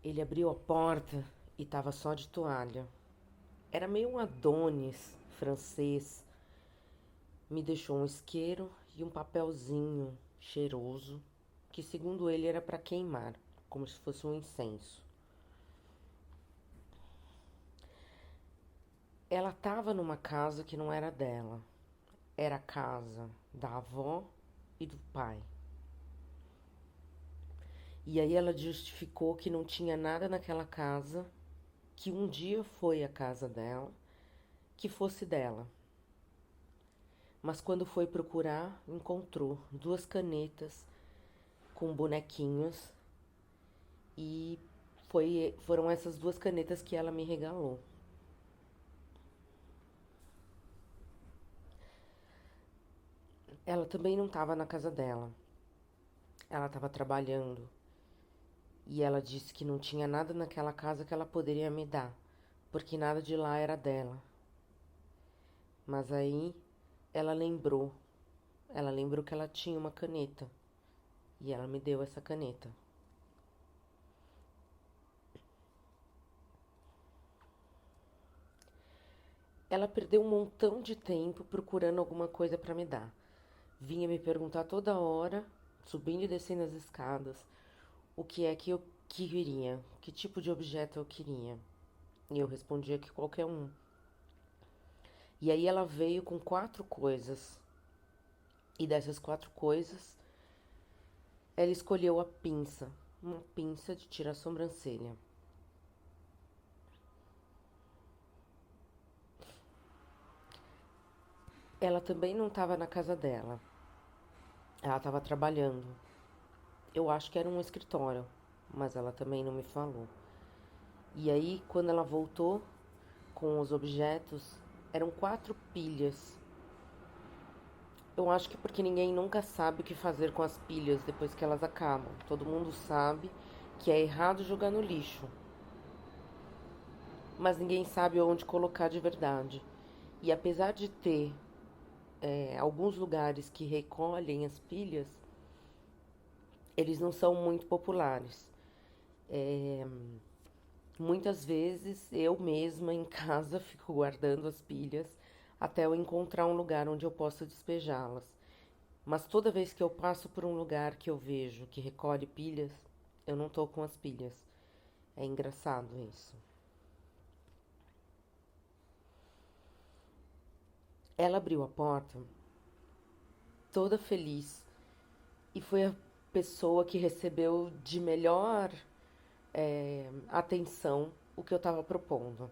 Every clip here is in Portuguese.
Ele abriu a porta e tava só de toalha. Era meio um Adonis francês. Me deixou um isqueiro e um papelzinho cheiroso, que segundo ele era para queimar, como se fosse um incenso. Ela tava numa casa que não era dela. Era a casa da avó e do pai. E aí ela justificou que não tinha nada naquela casa, que um dia foi a casa dela, que fosse dela. Mas quando foi procurar, encontrou duas canetas com bonequinhos e foram essas duas canetas que ela me regalou. Ela também não estava na casa dela. Ela estava trabalhando e ela disse que não tinha nada naquela casa que ela poderia me dar, porque nada de lá era dela. Mas aí ela lembrou, ela lembrou que ela tinha uma caneta e ela me deu essa caneta. Ela perdeu um montão de tempo procurando alguma coisa para me dar. Vinha me perguntar toda hora, subindo e descendo as escadas, o que é que eu queria, que tipo de objeto eu queria. E eu respondia que qualquer um. E aí ela veio com quatro coisas. E dessas quatro coisas, ela escolheu a pinça, uma pinça de tirar sobrancelha. Ela também não estava na casa dela. Ela estava trabalhando. Eu acho que era um escritório, mas ela também não me falou. E aí, quando ela voltou com os objetos, eram quatro pilhas. Eu acho que porque ninguém nunca sabe o que fazer com as pilhas depois que elas acabam. Todo mundo sabe que é errado jogar no lixo, mas ninguém sabe onde colocar de verdade. E apesar de ter alguns lugares que recolhem as pilhas, eles não são muito populares. É, Muitas vezes eu mesma em casa fico guardando as pilhas até eu encontrar um lugar onde eu possa despejá-las. Mas toda vez que eu passo por um lugar que eu vejo que recolhe pilhas, eu não tô com as pilhas. É engraçado isso. Ela abriu a porta toda feliz e foi a pessoa que recebeu de melhor atenção o que eu estava propondo.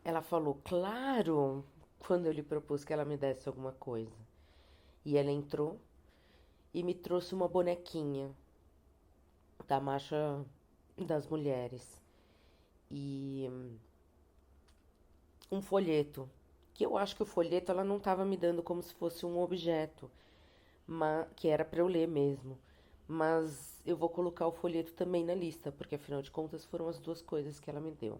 Ela falou, claro, quando eu lhe propus que ela me desse alguma coisa. E ela entrou e me trouxe uma bonequinha da Marcha das Mulheres e um folheto. Que eu acho que o folheto ela não estava me dando como se fosse um objeto, que era para eu ler mesmo. Mas eu vou colocar o folheto também na lista, porque afinal de contas foram as duas coisas que ela me deu.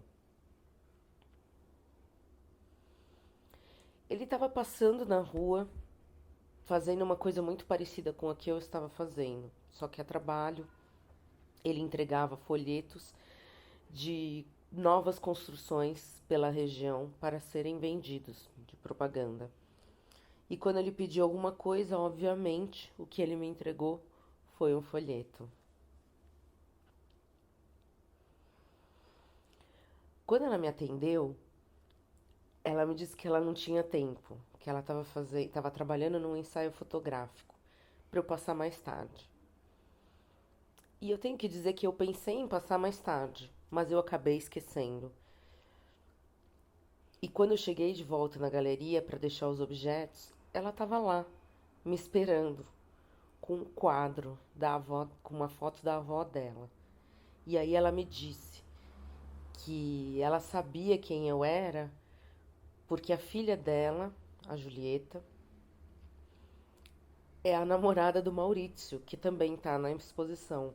Ele estava passando na rua, fazendo uma coisa muito parecida com a que eu estava fazendo, só que a trabalho. Ele entregava folhetos de novas construções pela região para serem vendidos de propaganda. E quando ele pediu alguma coisa, obviamente, o que ele me entregou foi um folheto. Quando ela me atendeu, ela me disse que ela não tinha tempo, que ela estava trabalhando num ensaio fotográfico para eu passar mais tarde. E eu tenho que dizer que eu pensei em passar mais tarde, mas eu acabei esquecendo. E quando eu cheguei de volta na galeria para deixar os objetos, ela estava lá, me esperando, com um quadro da avó, com uma foto da avó dela. E aí ela me disse que ela sabia quem eu era, porque a filha dela, a Julieta, é a namorada do Maurício, que também está na exposição.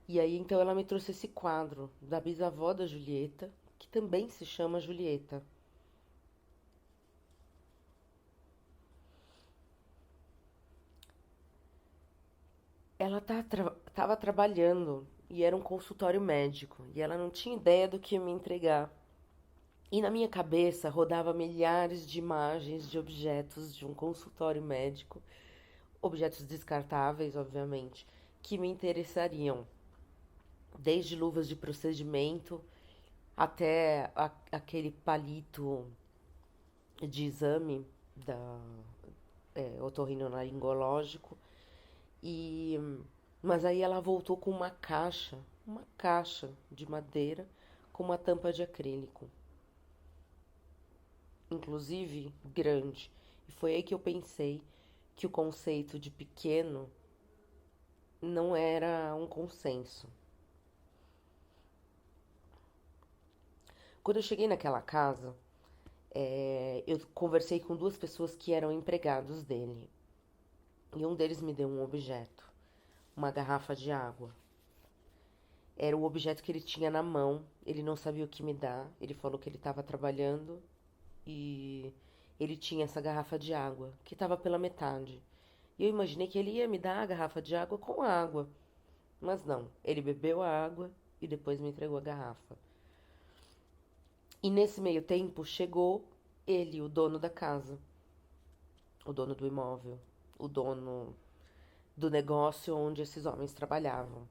E aí então ela me trouxe esse quadro da bisavó da Julieta, que também se chama Julieta. Ela estava trabalhando e era um consultório médico, e ela não tinha ideia do que ia me entregar. E na minha cabeça rodava milhares de imagens de objetos de um consultório médico, objetos descartáveis, obviamente, que me interessariam, desde luvas de procedimento até aquele palito de exame da otorrinolaringológico. E mas aí ela voltou com uma caixa de madeira com uma tampa de acrílico, inclusive grande. E foi aí que eu pensei que o conceito de pequeno não era um consenso. Quando eu cheguei naquela casa, eu conversei com duas pessoas que eram empregados dele. E um deles me deu um objeto, uma garrafa de água. Era o objeto que ele tinha na mão, ele não sabia o que me dar. Ele falou que ele estava trabalhando e ele tinha essa garrafa de água, que estava pela metade. E eu imaginei que ele ia me dar a garrafa de água com água. Mas não, ele bebeu a água e depois me entregou a garrafa. E nesse meio tempo chegou ele, o dono da casa, o dono do imóvel, o dono do negócio onde esses homens trabalhavam.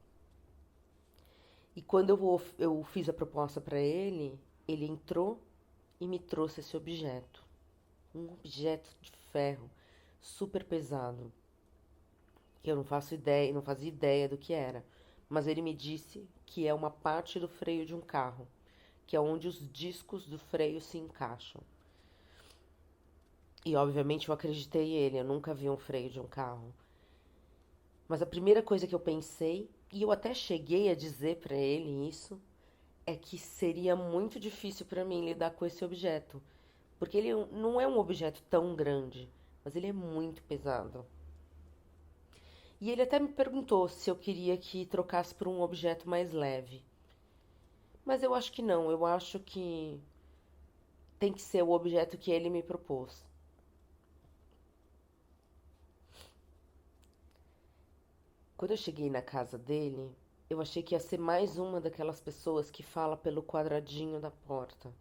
E quando eu fiz a proposta para ele, ele entrou e me trouxe esse objeto. Um objeto de ferro super pesado, que eu não faço ideia, não fazia ideia do que era. Mas ele me disse que é uma parte do freio de um carro, que é onde os discos do freio se encaixam. E obviamente eu acreditei ele, eu nunca vi um freio de um carro. Mas a primeira coisa que eu pensei, e eu até cheguei a dizer para ele isso, é que seria muito difícil para mim lidar com esse objeto, porque ele não é um objeto tão grande, mas ele é muito pesado. E ele até me perguntou se eu queria que trocasse por um objeto mais leve. Mas eu acho que não, eu acho que tem que ser o objeto que ele me propôs. Quando eu cheguei na casa dele, eu achei que ia ser mais uma daquelas pessoas que fala pelo quadradinho da porta,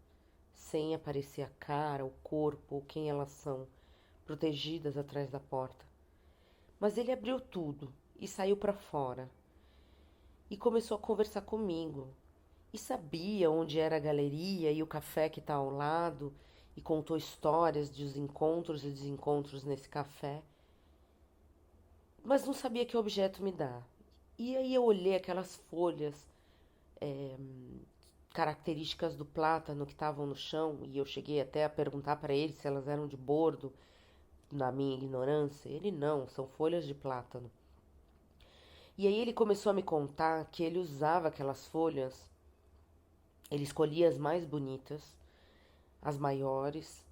sem aparecer a cara, o corpo ou quem elas são, protegidas atrás da porta. Mas ele abriu tudo e saiu para fora e começou a conversar comigo. E sabia onde era a galeria e o café que está ao lado, e contou histórias dos encontros e desencontros nesse café, mas não sabia que objeto me dar. E aí eu olhei aquelas folhas características do plátano que estavam no chão, e eu cheguei até a perguntar para ele se elas eram de bordo, na minha ignorância. Ele não, são folhas de plátano. E aí ele começou a me contar que ele usava aquelas folhas, ele escolhia as mais bonitas, as maiores,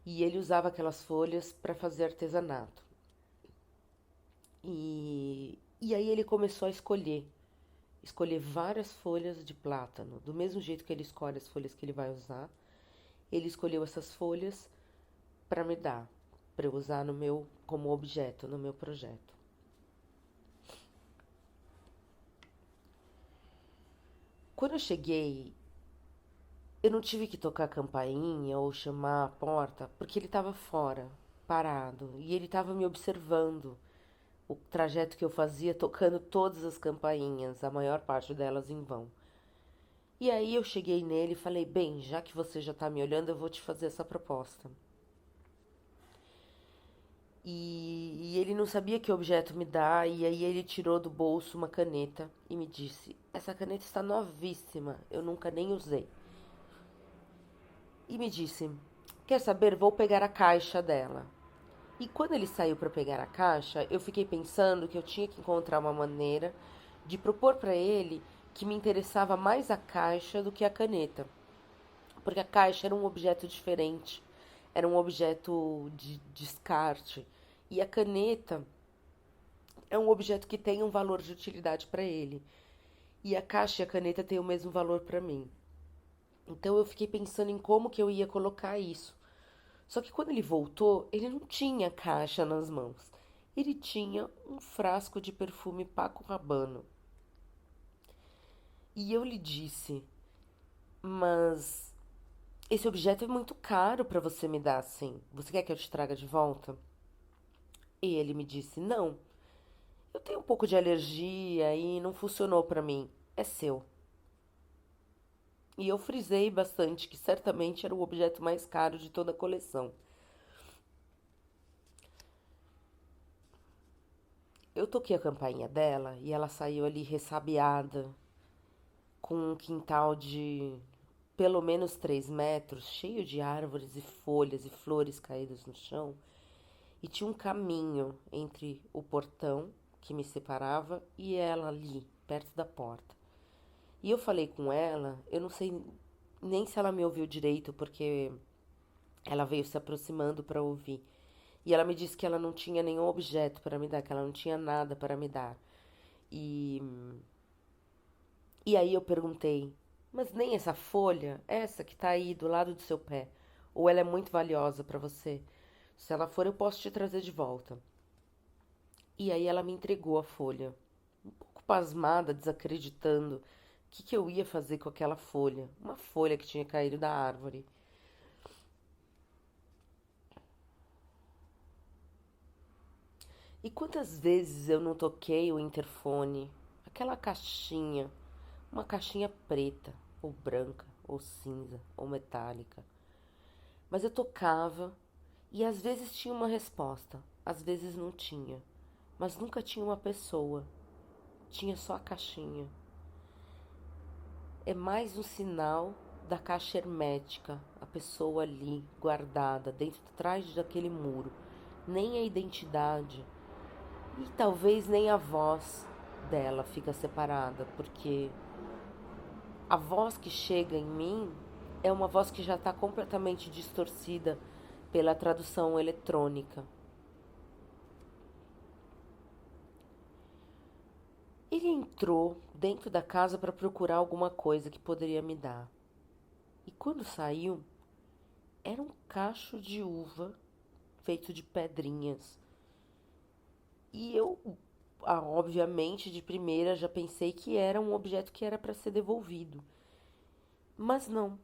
e ele usava aquelas folhas para fazer artesanato. E aí ele começou a escolher várias folhas de plátano, do mesmo jeito que ele escolhe as folhas que ele vai usar. Ele escolheu essas folhas para me dar, para eu usar no meu como objeto no meu projeto. Quando eu cheguei, eu não tive que tocar a campainha ou chamar a porta, porque ele estava fora, parado, e ele estava me observando o trajeto que eu fazia, tocando todas as campainhas, a maior parte delas em vão. E aí eu cheguei nele e falei: bem, já que você já está me olhando, eu vou te fazer essa proposta. E ele não sabia que objeto me dar, e aí ele tirou do bolso uma caneta e me disse: essa caneta está novíssima, eu nunca nem usei. E me disse: quer saber? Vou pegar a caixa dela. E quando ele saiu para pegar a caixa, eu fiquei pensando que eu tinha que encontrar uma maneira de propor para ele que me interessava mais a caixa do que a caneta, porque a caixa era um objeto diferente, era um objeto de descarte, e a caneta é um objeto que tem um valor de utilidade para ele, e a caixa e a caneta têm o mesmo valor para mim. Então eu fiquei pensando em como que eu ia colocar isso. Só que quando ele voltou, ele não tinha caixa nas mãos. Ele tinha um frasco de perfume Paco Rabanne. E eu lhe disse: Mas esse objeto é muito caro para você me dar assim. Você quer que eu te traga de volta? E ele me disse: Não, eu tenho um pouco de alergia e não funcionou para mim. É seu. E eu frisei bastante que certamente era o objeto mais caro de toda a coleção. Eu toquei a campainha dela e ela saiu ali ressabiada, com um quintal de pelo menos 3 metros, cheio de árvores e folhas e flores caídas no chão, e tinha um caminho entre o portão que me separava e ela ali, perto da porta. E eu falei com ela, eu não sei nem se ela me ouviu direito, porque ela veio se aproximando para ouvir. E ela me disse que ela não tinha nenhum objeto para me dar, que ela não tinha nada para me dar. E, e aí eu perguntei, mas nem essa folha, essa que tá aí do lado do seu pé, ou ela é muito valiosa para você? Se ela for, eu posso te trazer de volta. E aí ela me entregou a folha, um pouco pasmada, desacreditando. O que eu ia fazer com aquela folha? Uma folha que tinha caído da árvore. E quantas vezes eu não toquei o interfone? Aquela caixinha, uma caixinha preta, ou branca, ou cinza, ou metálica. Mas eu tocava e às vezes tinha uma resposta, às vezes não tinha. Mas nunca tinha uma pessoa, tinha só a caixinha. É mais um sinal da caixa hermética, a pessoa ali, guardada, dentro, atrás daquele muro. Nem a identidade e talvez nem a voz dela fica separada, porque a voz que chega em mim é uma voz que já está completamente distorcida pela tradução eletrônica. Ele entrou dentro da casa para procurar alguma coisa que poderia me dar. E quando saiu, era um cacho de uva feito de pedrinhas. E eu, obviamente, de primeira já pensei que era um objeto que era para ser devolvido. Mas não,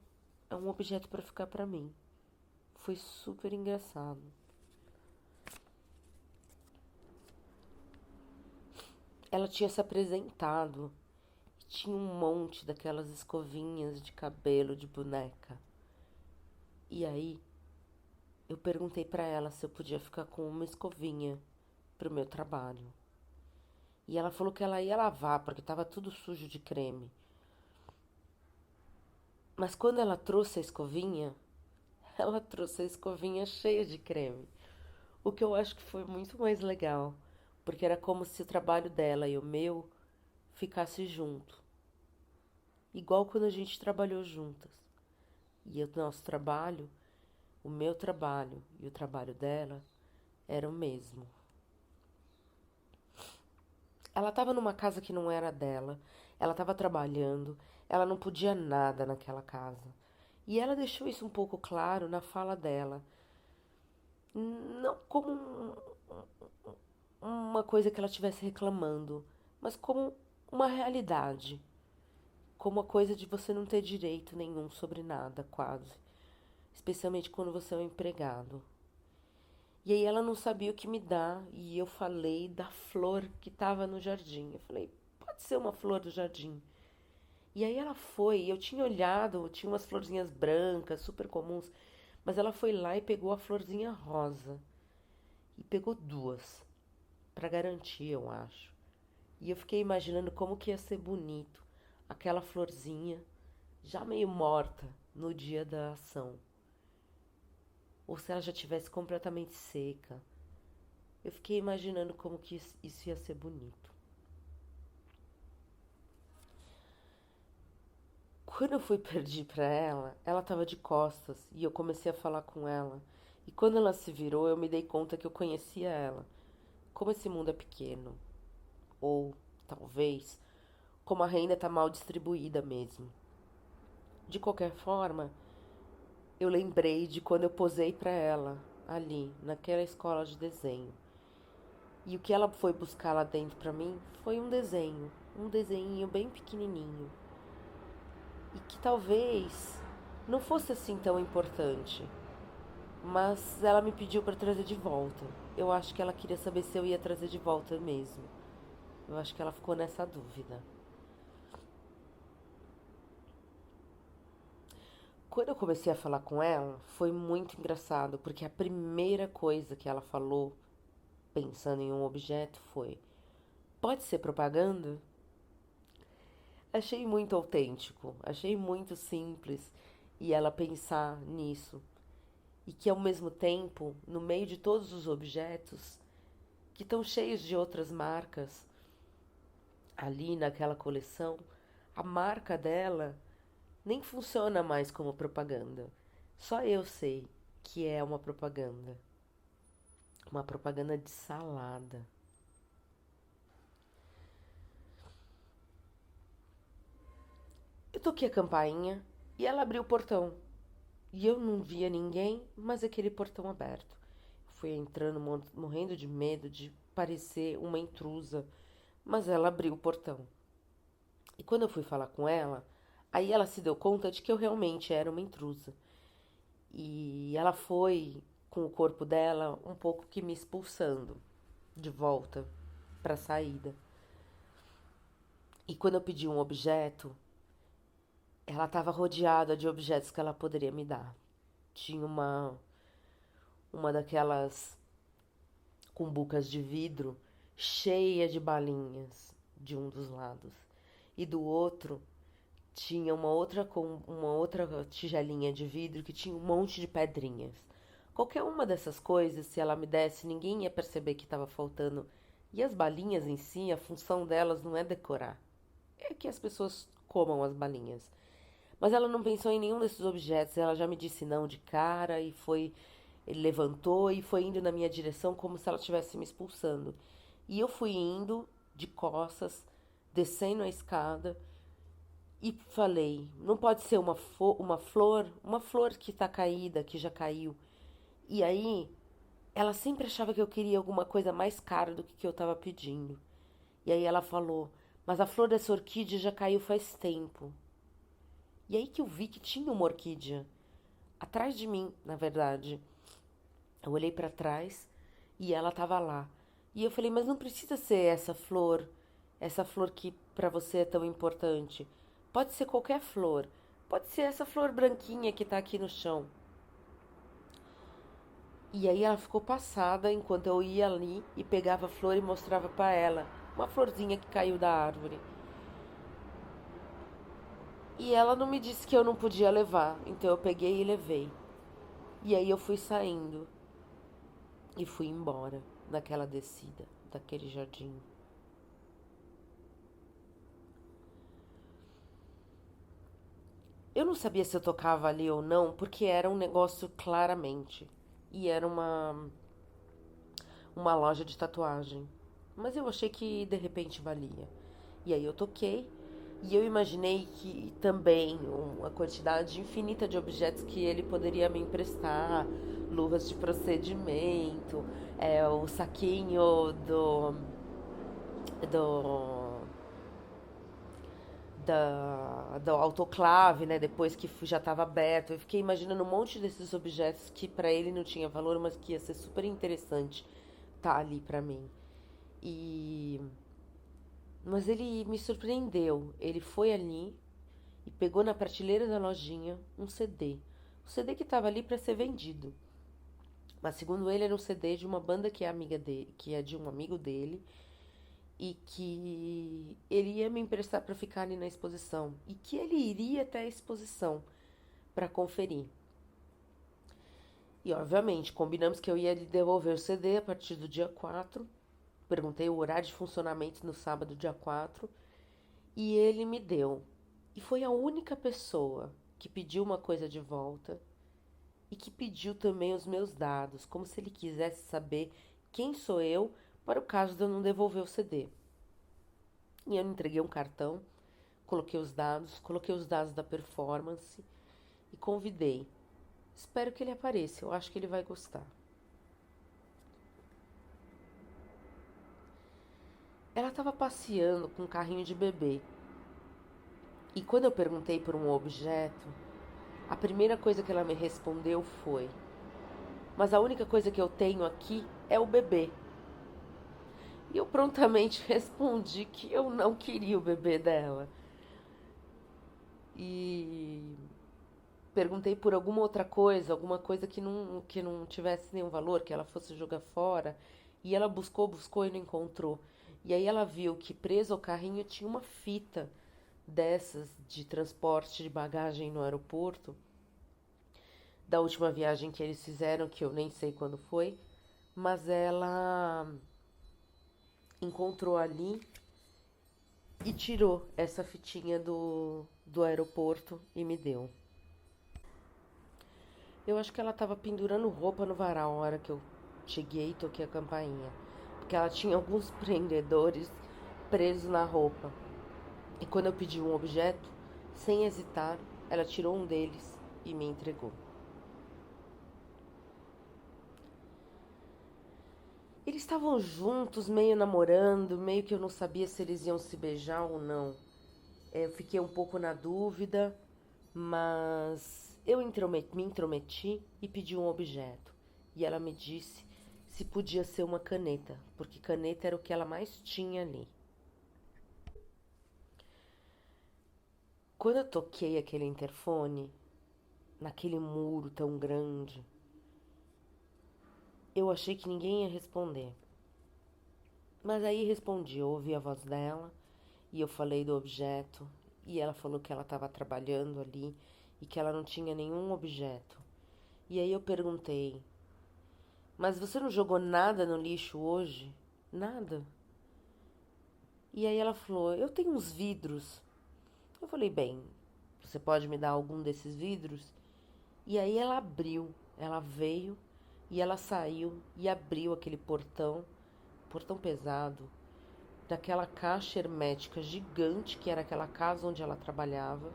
é um objeto para ficar para mim. Foi super engraçado. Ela tinha se apresentado e tinha um monte daquelas escovinhas de cabelo de boneca. E aí eu perguntei para ela se eu podia ficar com uma escovinha pro meu trabalho. E ela falou que ela ia lavar porque estava tudo sujo de creme. Mas quando ela trouxe a escovinha, ela trouxe a escovinha cheia de creme. O que eu acho que foi muito mais legal, porque era como se o trabalho dela e o meu ficasse junto. Igual quando a gente trabalhou juntas. E o nosso trabalho, o meu trabalho e o trabalho dela era o mesmo. Ela estava numa casa que não era dela, ela estava trabalhando, ela não podia nada naquela casa. E ela deixou isso um pouco claro na fala dela. Não como uma coisa que ela estivesse reclamando, mas como uma realidade. Como a coisa de você não ter direito nenhum sobre nada, quase. Especialmente quando você é um empregado. E aí ela não sabia o que me dar, e eu falei da flor que estava no jardim. Eu falei, pode ser uma flor do jardim. E aí ela foi, e eu tinha olhado, tinha umas florzinhas brancas, super comuns, mas ela foi lá e pegou a florzinha rosa. E pegou duas, para garantir, eu acho. E eu fiquei imaginando como que ia ser bonito aquela florzinha, já meio morta no dia da ação. Ou se ela já tivesse completamente seca. Eu fiquei imaginando como que isso ia ser bonito. Quando eu fui pedir pra ela, ela tava de costas e eu comecei a falar com ela. E quando ela se virou, eu me dei conta que eu conhecia ela. Como esse mundo é pequeno. Ou, talvez, como a renda tá mal distribuída mesmo. De qualquer forma, eu lembrei de quando eu posei pra ela, ali, naquela escola de desenho. E o que ela foi buscar lá dentro pra mim foi um desenho. Um desenho bem pequenininho. e que talvez não fosse assim tão importante, mas ela me pediu para trazer de volta. Eu acho que ela queria saber se eu ia trazer de volta mesmo. Eu acho que ela ficou nessa dúvida. Quando eu comecei a falar com ela, foi muito engraçado, porque a primeira coisa que ela falou, pensando em um objeto, foi: pode ser propaganda? Achei muito autêntico, achei muito simples e ela pensar nisso. E que ao mesmo tempo, no meio de todos os objetos que estão cheios de outras marcas ali naquela coleção, a marca dela nem funciona mais como propaganda. Só eu sei que é uma propaganda de salada. Eu toquei a campainha e ela abriu o portão. E eu não via ninguém, mas aquele portão aberto. Fui entrando morrendo de medo de parecer uma intrusa, mas ela abriu o portão. E quando eu fui falar com ela, aí ela se deu conta de que eu realmente era uma intrusa. E ela foi com o corpo dela um pouco que me expulsando de volta para a saída. E quando eu pedi um objeto, ela estava rodeada de objetos que ela poderia me dar. Tinha uma daquelas cumbucas de vidro cheia de balinhas de um dos lados. E do outro tinha uma outra tigelinha de vidro que tinha um monte de pedrinhas. Qualquer uma dessas coisas, se ela me desse, ninguém ia perceber que estava faltando. E as balinhas em si, a função delas não é decorar. É que as pessoas comam as balinhas. Mas ela não pensou em nenhum desses objetos. Ela já me disse não de cara e foi. Ele levantou e foi indo na minha direção como se ela estivesse me expulsando. E eu fui indo de costas, descendo a escada e falei: não pode ser uma flor que está caída, que já caiu. E aí, ela sempre achava que eu queria alguma coisa mais cara do que eu estava pedindo. E aí ela falou: mas a flor dessa orquídea já caiu faz tempo. E aí que eu vi que tinha uma orquídea atrás de mim, na verdade. Eu olhei para trás e ela estava lá. E eu falei: mas não precisa ser essa flor que para você é tão importante. Pode ser qualquer flor. Pode ser essa flor branquinha que tá aqui no chão. E aí ela ficou passada enquanto eu ia ali e pegava a flor e mostrava para ela. Uma florzinha que caiu da árvore. E ela não me disse que eu não podia levar, então eu peguei e levei. E aí eu fui saindo e fui embora naquela descida, daquele jardim. Eu não sabia se eu tocava ali ou não, porque era um negócio claramente. E era uma loja de tatuagem. Mas eu achei que de repente valia. E aí eu toquei e eu imaginei que também uma quantidade infinita de objetos que ele poderia me emprestar, luvas de procedimento, o saquinho do do autoclave, né? Depois que já estava aberto. Eu fiquei imaginando um monte desses objetos que para ele não tinha valor, mas que ia ser super interessante tá ali para mim. E mas ele me surpreendeu. Ele foi ali e pegou na prateleira da lojinha um CD. O CD que estava ali para ser vendido. Mas segundo ele era um CD de uma banda que é amiga dele, que é de um amigo dele e que ele ia me emprestar para ficar ali na exposição e que ele iria até a exposição para conferir. E obviamente, combinamos que eu ia lhe devolver o CD a partir do dia 4. Perguntei o horário de funcionamento no sábado, dia 4, e ele me deu. E foi a única pessoa que pediu uma coisa de volta e que pediu também os meus dados, como se ele quisesse saber quem sou eu para o caso de eu não devolver o CD. E eu entreguei um cartão, coloquei os dados da performance e convidei. Espero que ele apareça, eu acho que ele vai gostar. Ela estava passeando com um carrinho de bebê E quando eu perguntei por um objeto, a primeira coisa que ela me respondeu foi: Mas a única coisa que eu tenho aqui é o bebê. E eu prontamente respondi que eu não queria o bebê dela. E perguntei por alguma coisa que não tivesse nenhum valor, que ela fosse jogar fora. E ela buscou, buscou e não encontrou. E aí ela viu que preso ao carrinho tinha uma fita dessas de transporte de bagagem no aeroporto, da última viagem que eles fizeram, que eu nem sei quando foi, mas ela encontrou ali e tirou essa fitinha do aeroporto e me deu. Eu acho que ela estava pendurando roupa no varal na hora que eu cheguei e toquei a campainha. Porque ela tinha alguns prendedores presos na roupa. E quando eu pedi um objeto, sem hesitar, ela tirou um deles e me entregou. Eles estavam juntos, meio namorando, meio que eu não sabia se eles iam se beijar ou não. Eu fiquei um pouco na dúvida, mas me intrometi e pedi um objeto. E ela me disse se podia ser uma caneta, porque caneta era o que ela mais tinha ali. Quando eu toquei aquele interfone, naquele muro tão grande, eu achei que ninguém ia responder. Mas aí respondi, eu ouvi a voz dela e eu falei do objeto e ela falou que ela estava trabalhando ali e que ela não tinha nenhum objeto. E aí eu perguntei, mas você não jogou nada no lixo hoje? Nada. E aí ela falou, eu tenho uns vidros. Eu falei, bem, você pode me dar algum desses vidros? E aí ela abriu, ela veio e ela saiu e abriu aquele portão pesado, daquela caixa hermética gigante que era aquela casa onde ela trabalhava.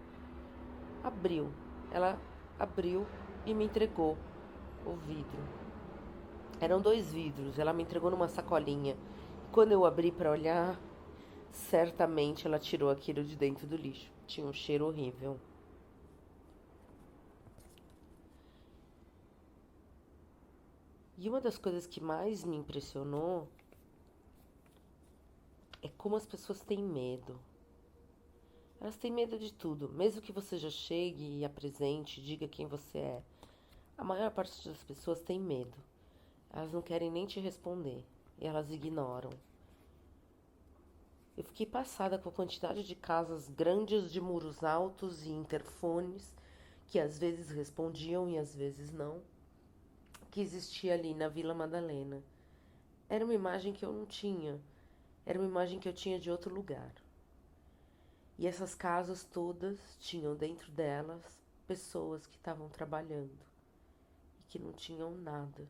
Abriu, ela abriu e me entregou o vidro. Eram dois vidros, ela me entregou numa sacolinha. Quando eu abri para olhar, certamente ela tirou aquilo de dentro do lixo. Tinha um cheiro horrível. E uma das coisas que mais me impressionou é como as pessoas têm medo. Elas têm medo de tudo, mesmo que você já chegue e apresente, diga quem você é. A maior parte das pessoas tem medo. Elas não querem nem te responder e elas ignoram. Eu fiquei passada com a quantidade de casas grandes de muros altos e interfones que às vezes respondiam e às vezes não, que existia ali na Vila Madalena. Era uma imagem que eu não tinha, era uma imagem que eu tinha de outro lugar. E essas casas todas tinham dentro delas pessoas que estavam trabalhando e que não tinham nada.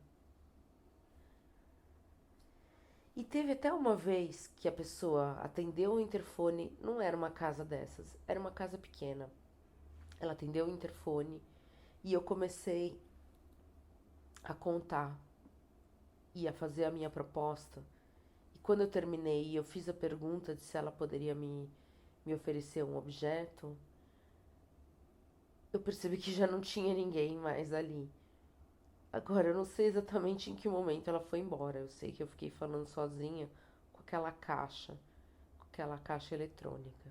E teve até uma vez que a pessoa atendeu o interfone, não era uma casa dessas, era uma casa pequena. Ela atendeu o interfone e eu comecei a contar e a fazer a minha proposta. E quando eu terminei e eu fiz a pergunta de se ela poderia me oferecer um objeto, eu percebi que já não tinha ninguém mais ali. Agora, eu não sei exatamente em que momento ela foi embora. Eu sei que eu fiquei falando sozinha com aquela caixa eletrônica.